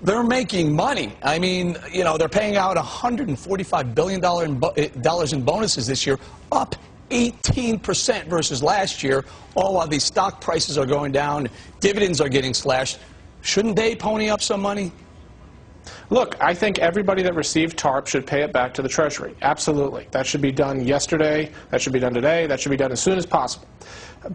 they're making money. I mean, you know, they're paying out $145 billion in bonuses this year, up 18% versus last year, all while these stock prices are going down, dividends are getting slashed. Shouldn't they pony up some money? Look, I think everybody that received TARP should pay it back to the Treasury. Absolutely. That should be done yesterday. That should be done today. That should be done as soon as possible.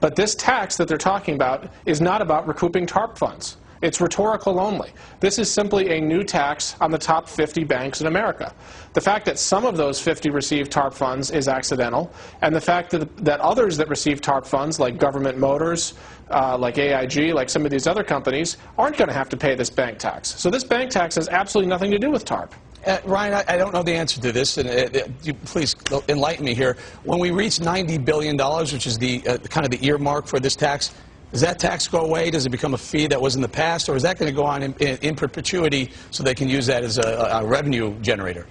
But this tax that they're talking about is not about recouping TARP funds. It's rhetorical only. This is simply a new tax on the top 50 banks in America. The fact that some of those 50 received TARP funds is accidental, and the fact that others that receive TARP funds, like Government Motors, like AIG, like some of these other companies, aren't going to have to pay this bank tax. So this bank tax has absolutely nothing to do with TARP. Ryan, I don't know the answer to this, and please enlighten me here. When we reach $90 billion, which is the kind of the earmark for this tax, does that tax go away? Does it become a fee that was in the past, or is that going to go on in perpetuity so they can use that as a revenue generator?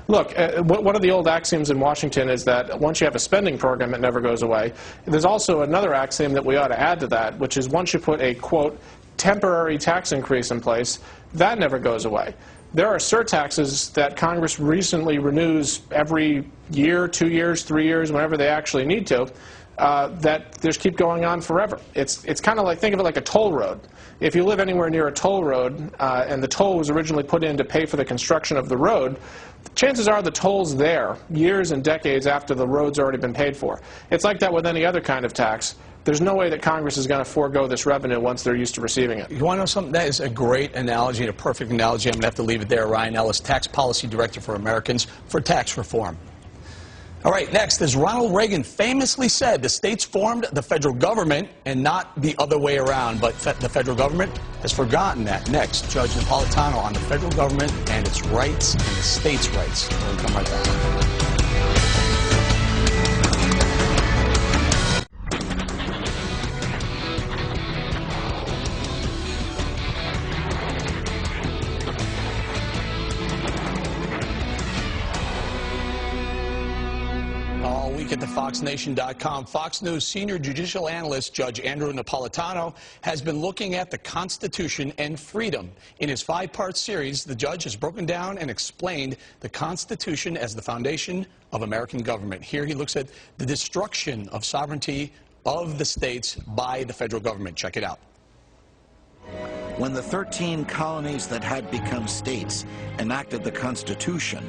Look, one of the old axioms in Washington is that once you have a spending program, it never goes away. There's also another axiom that we ought to add to that, which is once you put a, quote, temporary tax increase in place, that never goes away. There are surtaxes that Congress recently renews every year, 2 years, 3 years, whenever they actually need to, that just keep going on forever. It's kind of like, think of it like a toll road. If you live anywhere near a toll road and the toll was originally put in to pay for the construction of the road, chances are the toll's there years and decades after the road's already been paid for. It's like that with any other kind of tax. There's no way that Congress is going to forego this revenue once they're used to receiving it. You want to know something? That is a great analogy and a perfect analogy. I'm going to have to leave it there. Ryan Ellis, Tax Policy Director for Americans for Tax Reform. All right, next, as Ronald Reagan famously said, the states formed the federal government and not the other way around. But the federal government has forgotten that. Next, Judge Napolitano on the federal government and its rights and the states' rights. We'll come right back. At the FoxNation.com. Fox News senior judicial analyst Judge Andrew Napolitano has been looking at the Constitution and freedom. In his 5-part series, the judge has broken down and explained the Constitution as the foundation of American government. Here he looks at the destruction of sovereignty of the states by the federal government. Check it out. When the 13 colonies that had become states enacted the Constitution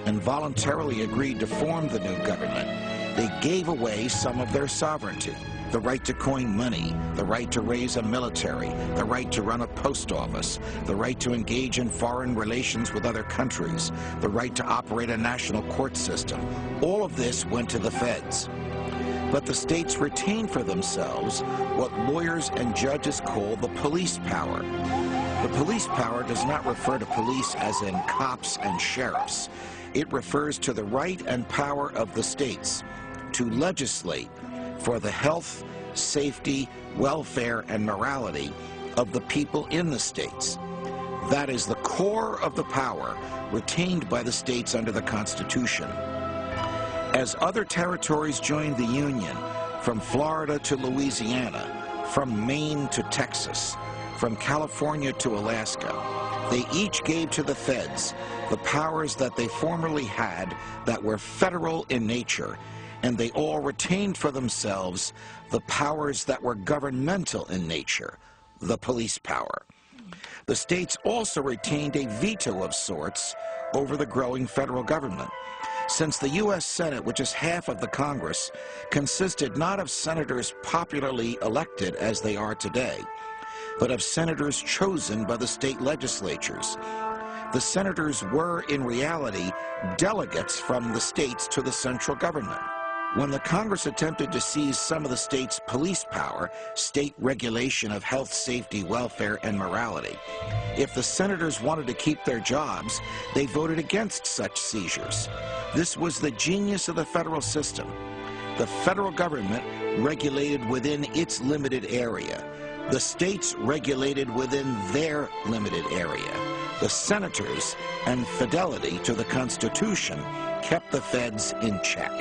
and voluntarily agreed to form the new government, they gave away some of their sovereignty. The right to coin money, the right to raise a military, the right to run a post office, the right to engage in foreign relations with other countries, the right to operate a national court system. All of this went to the feds. But the states retained for themselves what lawyers and judges call the police power. The police power does not refer to police as in cops and sheriffs. It refers to the right and power of the states to legislate for the health, safety, welfare, and morality of the people in the states. That is the core of the power retained by the states under the Constitution. As other territories joined the Union, from Florida to Louisiana, from Maine to Texas, from California to Alaska, they each gave to the feds the powers that they formerly had that were federal in nature, and they all retained for themselves the powers that were governmental in nature, the police power. The states also retained a veto of sorts over the growing federal government, since the U.S. Senate, which is half of the Congress, consisted not of senators popularly elected as they are today, but of senators chosen by the state legislatures. The senators were, in reality, delegates from the states to the central government. When the Congress attempted to seize some of the states' police power, state regulation of health, safety, welfare, and morality, if the senators wanted to keep their jobs, they voted against such seizures. This was the genius of the federal system. The federal government regulated within its limited area. The states regulated within their limited area. The senators and fidelity to the Constitution kept the feds in check.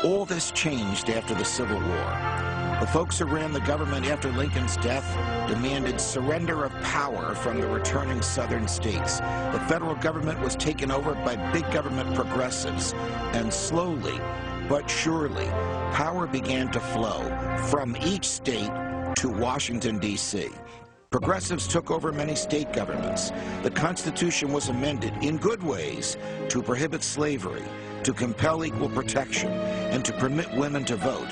All this changed after the Civil War. The folks who ran the government after Lincoln's death demanded surrender of power from the returning southern states. The federal government was taken over by big government progressives, and slowly but surely, power began to flow from each state to Washington, D.C. Progressives took over many state governments. The Constitution was amended in good ways to prohibit slavery, to compel equal protection, and to permit women to vote,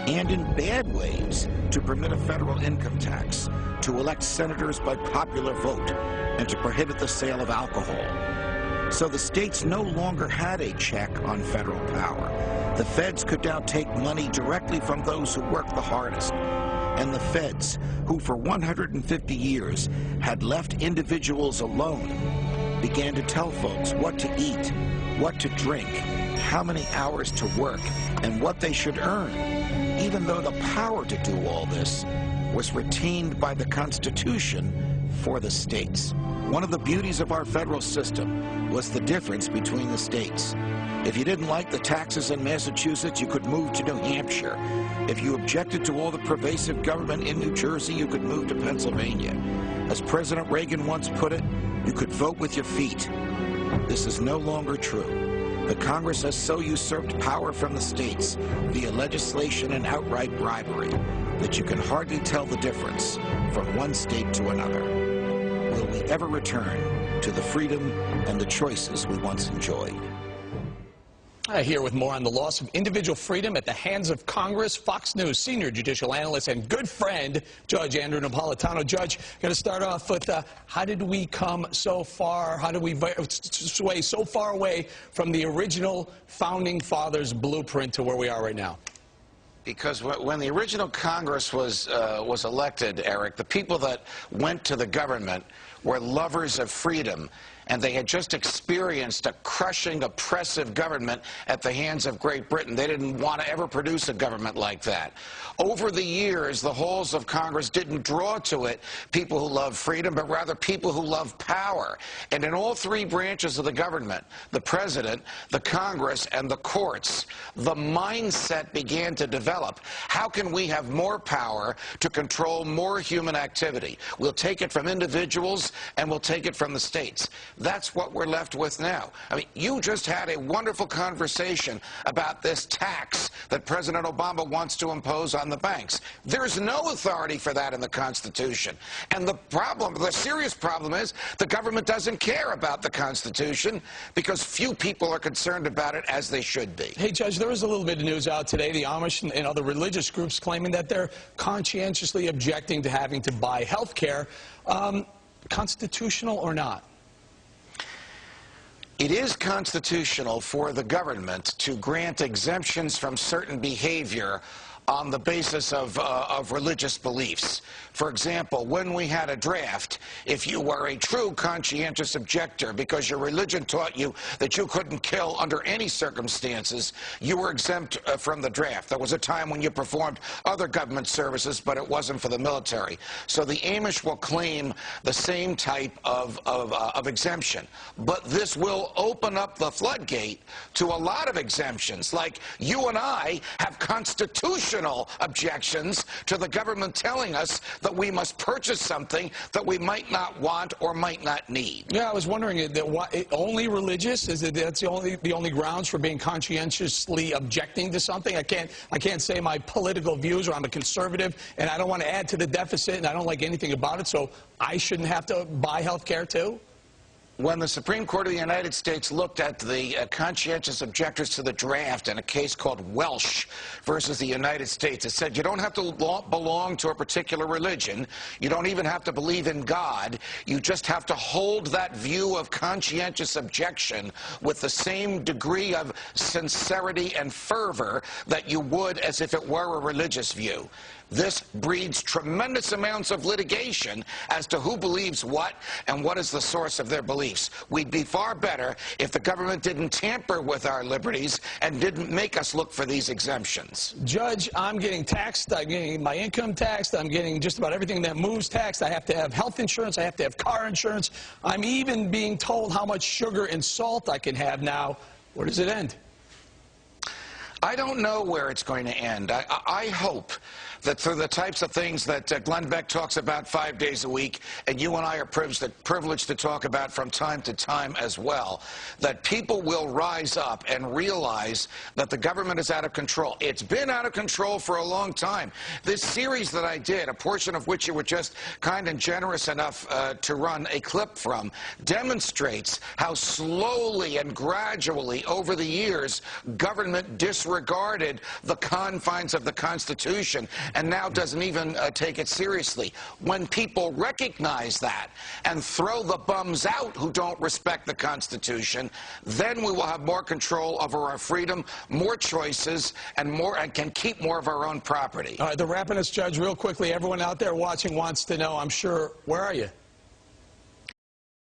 and in bad ways to permit a federal income tax, to elect senators by popular vote, and to prohibit the sale of alcohol. So the states no longer had a check on federal power. The feds could now take money directly from those who worked the hardest. And the feds, who for 150 years had left individuals alone, began to tell folks what to eat, what to drink, how many hours to work, and what they should earn, even though the power to do all this was retained by the Constitution for the states. One of the beauties of our federal system was the difference between the states. If you didn't like the taxes in Massachusetts, you could move to New Hampshire. If you objected to all the pervasive government in New Jersey, you could move to Pennsylvania. As President Reagan once put it, you could vote with your feet. This is no longer true. The Congress has so usurped power from the states via legislation and outright bribery that you can hardly tell the difference from one state to another. Will we ever return to the freedom and the choices we once enjoyed? Here with more on the loss of individual freedom at the hands of Congress, Fox News senior judicial analyst and good friend, Judge Andrew Napolitano. Judge, going to start off with how did we come so far? How did we sway so far away from the original founding fathers' blueprint to where we are right now? Because when the original Congress was elected, Eric, the people that went to the government were lovers of freedom, and they had just experienced a crushing, oppressive government at the hands of Great Britain. They didn't want to ever produce a government like that. Over the years, the halls of Congress didn't draw to it people who love freedom, but rather people who love power. And in all three branches of the government, the president, the Congress, and the courts, the mindset began to develop. How can we have more power to control more human activity? We'll take it from individuals, and we'll take it from the states. That's what we're left with now. I mean, you just had a wonderful conversation about this tax that President Obama wants to impose on the banks. There's no authority for that in the Constitution. And the serious problem is the government doesn't care about the Constitution because few people are concerned about it as they should be. Hey, Judge, there was a little bit of news out today, the Amish and other religious groups claiming that they're conscientiously objecting to having to buy health care. Constitutional or not? It is constitutional for the government to grant exemptions from certain behavior on the basis of religious beliefs. For example, when we had a draft, if you were a true conscientious objector because your religion taught you that you couldn't kill under any circumstances, you were exempt from the draft. There was a time when you performed other government services, but it wasn't for the military. So the Amish will claim the same type of exemption. But this will open up the floodgate to a lot of exemptions, like you and I have constitutional objections to the government telling us that we must purchase something that we might not want or might not need. Yeah, I was wondering, only religious? Is it that's the only grounds for being conscientiously objecting to something? I can't say my political views, or I'm a conservative and I don't want to add to the deficit and I don't like anything about it, so I shouldn't have to buy health care too? When the Supreme Court of the United States looked at the conscientious objectors to the draft in a case called Welsh versus the United States, it said you don't have to belong to a particular religion. You don't even have to believe in God. You just have to hold that view of conscientious objection with the same degree of sincerity and fervor that you would as if it were a religious view. This breeds tremendous amounts of litigation as to who believes what and what is the source of their beliefs. We'd be far better if the government didn't tamper with our liberties and didn't make us look for these exemptions. Judge, I'm getting taxed. I'm getting my income taxed. I'm getting just about everything that moves taxed. I have to have health insurance. I have to have car insurance. I'm even being told how much sugar and salt I can have now. Where does it end? I don't know where it's going to end. I hope that through the types of things that Glenn Beck talks about 5 days a week, and you and I are privileged to talk about from time to time as well, that people will rise up and realize that the government is out of control. It's been out of control for a long time. This series that I did, a portion of which you were just kind and generous enough to run a clip from, demonstrates how slowly and gradually over the years government disregarded the confines of the Constitution and now doesn't even take it seriously. When people recognize that and throw the bums out who don't respect the Constitution, then we will have more control over our freedom, more choices, and can keep more of our own property. All right, the wrapping us, Judge, real quickly. Everyone out there watching wants to know, I'm sure, where are you?